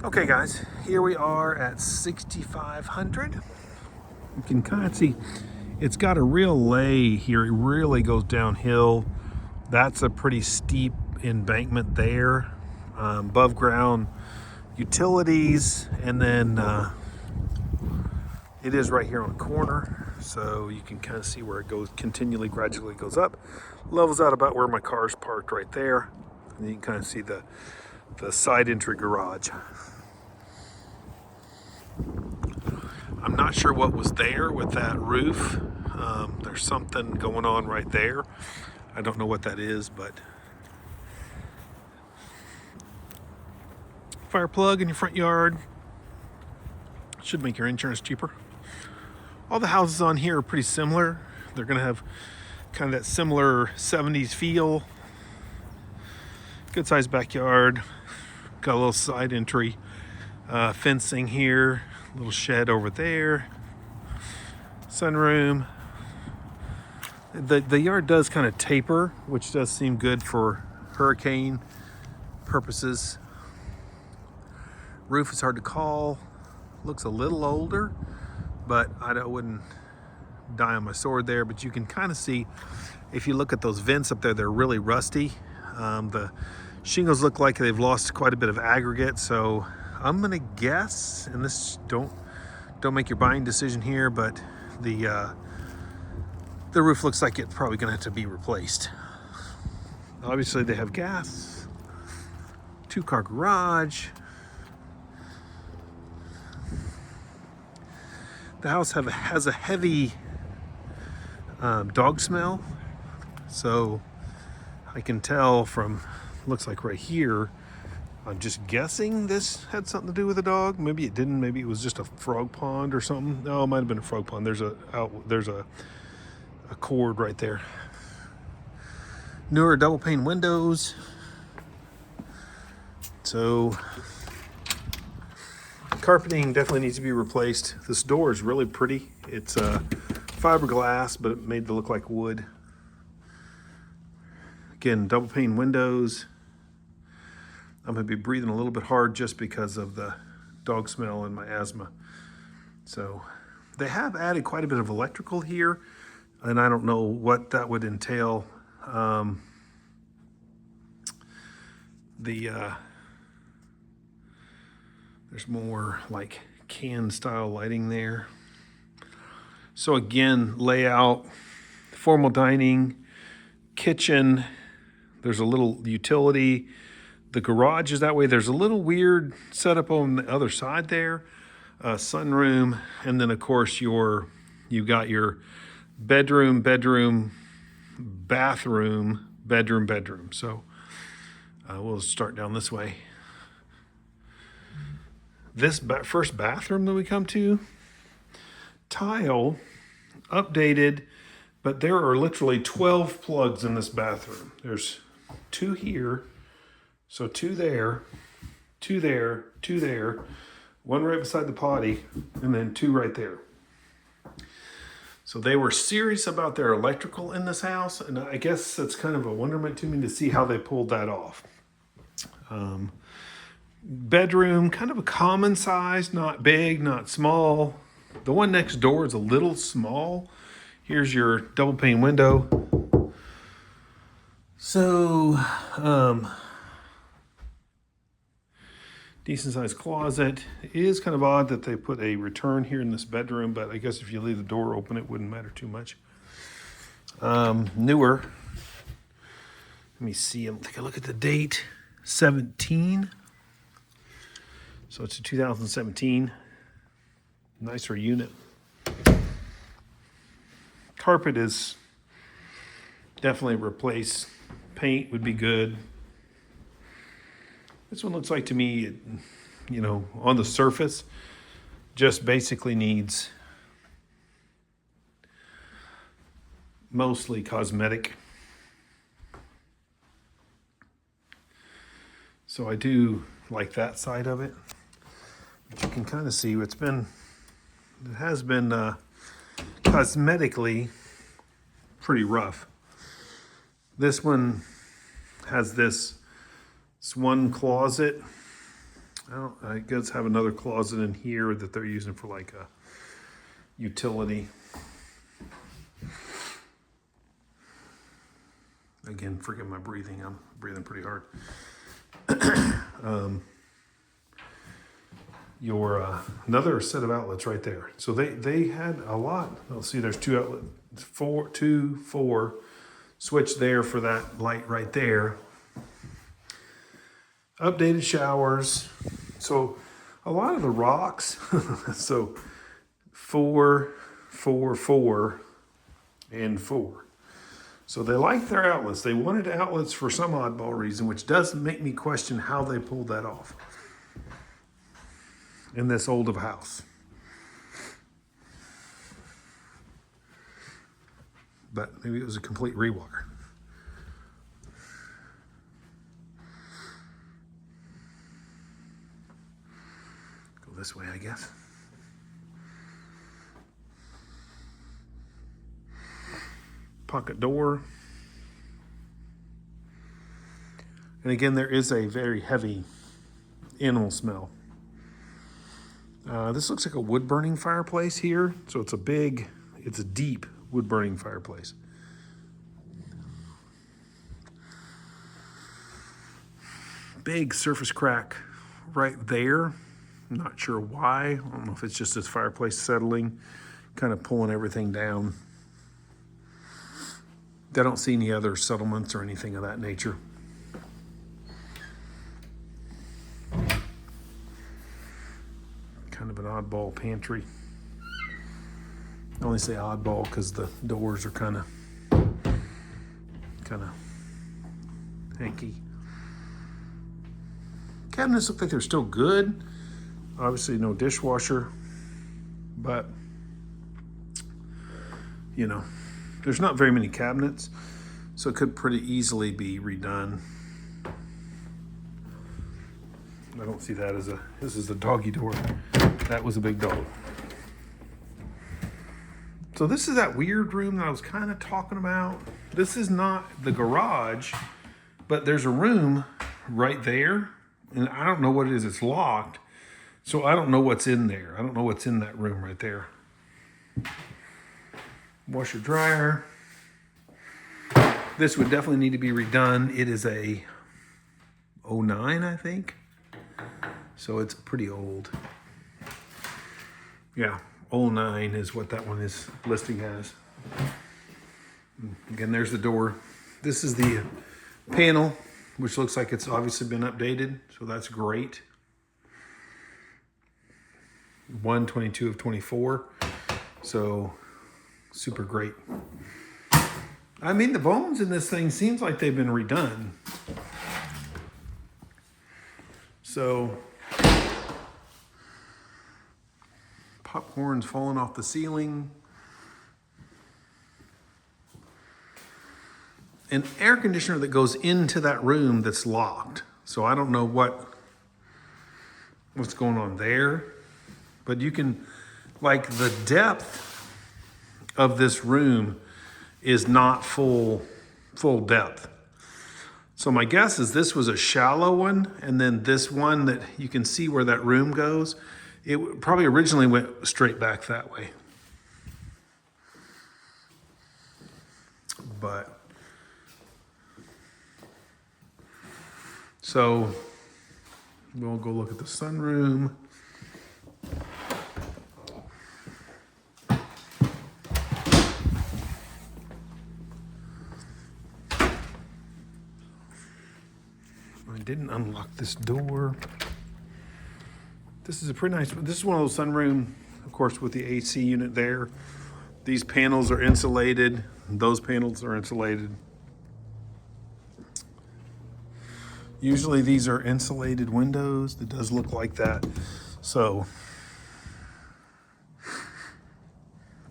Okay guys, here we are at 6,500. You can kind of see it's got a real lay here. It really goes downhill. That's a pretty steep embankment there. Above ground utilities, and then it is right here on a corner. So you can kind of see where it goes continually, gradually goes up. Levels out about where my car's parked right there. And you can kind of see the side entry garage. I'm not sure what was there with that roof. There's something going on right there. I don't know what that is, but fire plug in your front yard should make your insurance cheaper. All the houses on here are pretty similar. They're gonna have kind of that similar 70s feel. Good sized backyard. Got a little side entry, fencing here, little shed over there, sunroom. The yard does kind of taper, which does seem good for hurricane purposes. Roof is hard to call. Looks a little older, but I wouldn't die on my sword there. But you can kind of see, if you look at those vents up there, they're really rusty. The shingles look like they've lost quite a bit of aggregate. So I'm gonna guess, and this don't make your buying decision here, but the roof looks like it's probably gonna have to be replaced. Obviously they have gas, 2-car garage. The house has a heavy dog smell, so I can tell from, looks like right here, I'm just guessing this had something to do with a dog. Maybe it didn't. Maybe it was just a frog pond or something. No, it might have been a frog pond. There's a cord right there. Newer double pane windows. So carpeting definitely needs to be replaced. This door is really pretty. It's fiberglass, but it made to look like wood. Again, double pane windows. I'm gonna be breathing a little bit hard just because of the dog smell and my asthma. So they have added quite a bit of electrical here, and I don't know what that would entail. There's more like can style lighting there. So again, layout, formal dining, kitchen, there's a little utility. The garage is that way. There's a little weird setup on the other side there. Sunroom, and then of course you've got your bedroom, bathroom, bedroom. So we'll start down this way. This first bathroom that we come to, tile, updated, but there are literally 12 plugs in this bathroom. There's 2 here, so 2 there, 2 there, 2 there, 1 right beside the potty, and then 2 right there. So they were serious about their electrical in this house, and I guess that's kind of a wonderment to me to see how they pulled that off. Bedroom, kind of a common size, not big, not small. The one next door is a little small. Here's your double pane window. So, decent sized closet. It is kind of odd that they put a return here in this bedroom, but I guess if you leave the door open, it wouldn't matter too much. Newer. Let me see. I'm take a look at the date. 17. So it's a 2017. Nicer unit. Carpet is definitely replaced. Paint would be good. This one looks like to me, on the surface, just basically needs mostly cosmetic. So I do like that side of it. But you can kind of see it has been cosmetically pretty rough. This one has this one closet I guess have another closet in here that they're using for like a utility. Again, forgive my breathing. I'm breathing pretty hard. Another set of outlets right there. So they had a lot. Let's see, there's 2 outlets, 4 switch there for that light right there. Updated showers. So a lot of the rocks. So 4, 4, 4, and 4. So they liked their outlets. They wanted outlets for some oddball reason, which does make me question how they pulled that off in this old of house. But maybe it was a complete rewire. Go this way, I guess. Pocket door. And again, there is a very heavy animal smell. This looks like a wood burning fireplace here. So it's a deep wood burning fireplace. Big surface crack right there. I'm not sure why. I don't know if it's just this fireplace settling, kind of pulling everything down. I don't see any other settlements or anything of that nature. Kind of an oddball pantry. I only say oddball because the doors are kind of hanky. Cabinets look like they're still good. Obviously no dishwasher, but there's not very many cabinets, so it could pretty easily be redone. I don't see that as this is the doggy door. That was a big dog. So this is that weird room that I was kind of talking about. This is not the garage, but there's a room right there, and I don't know what it is. It's locked, so I don't know what's in there. I don't know what's in that room right there. Washer dryer. This would definitely need to be redone. It is a 09, I think. So it's pretty old. Yeah, 09 is what that one is listing as. Again, there's the door. This is the panel, which looks like it's obviously been updated, so that's great. 1/22 of 24, so super great. I mean, the bones in this thing seems like they've been redone. So popcorn's falling off the ceiling. An air conditioner that goes into that room that's locked. So I don't know what's going on there, but you can, like, the depth of this room is not full depth. So my guess is this was a shallow one, and then this one that you can see where that room goes, it probably originally went straight back that way. But so we'll go look at the sunroom. I didn't unlock this door. This is a pretty nice, this is one of those sunroom, of course, with the AC unit there. These panels are insulated. Those panels are insulated. Usually these are insulated windows. It does look like that. So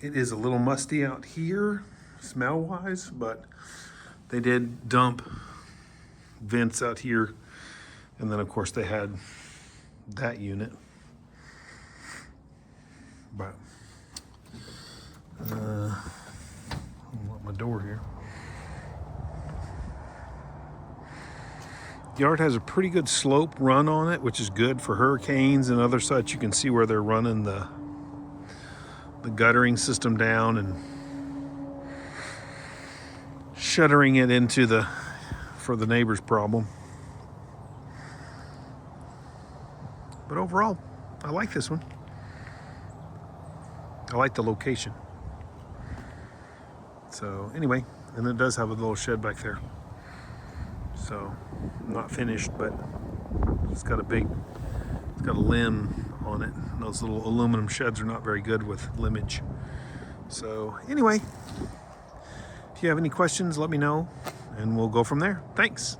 it is a little musty out here, smell-wise, but they did dump vents out here. And then, of course, they had that unit. But I want my door here. Yard has a pretty good slope run on it, which is good for hurricanes and other such. You can see where they're running the guttering system down and shuttering it into for the neighbor's problem. But overall, I like this one. I like the location. So anyway, and it does have a little shed back there. So not finished, but it's got a limb on it. And those little aluminum sheds are not very good with limbage. So anyway, if you have any questions, let me know and we'll go from there. Thanks.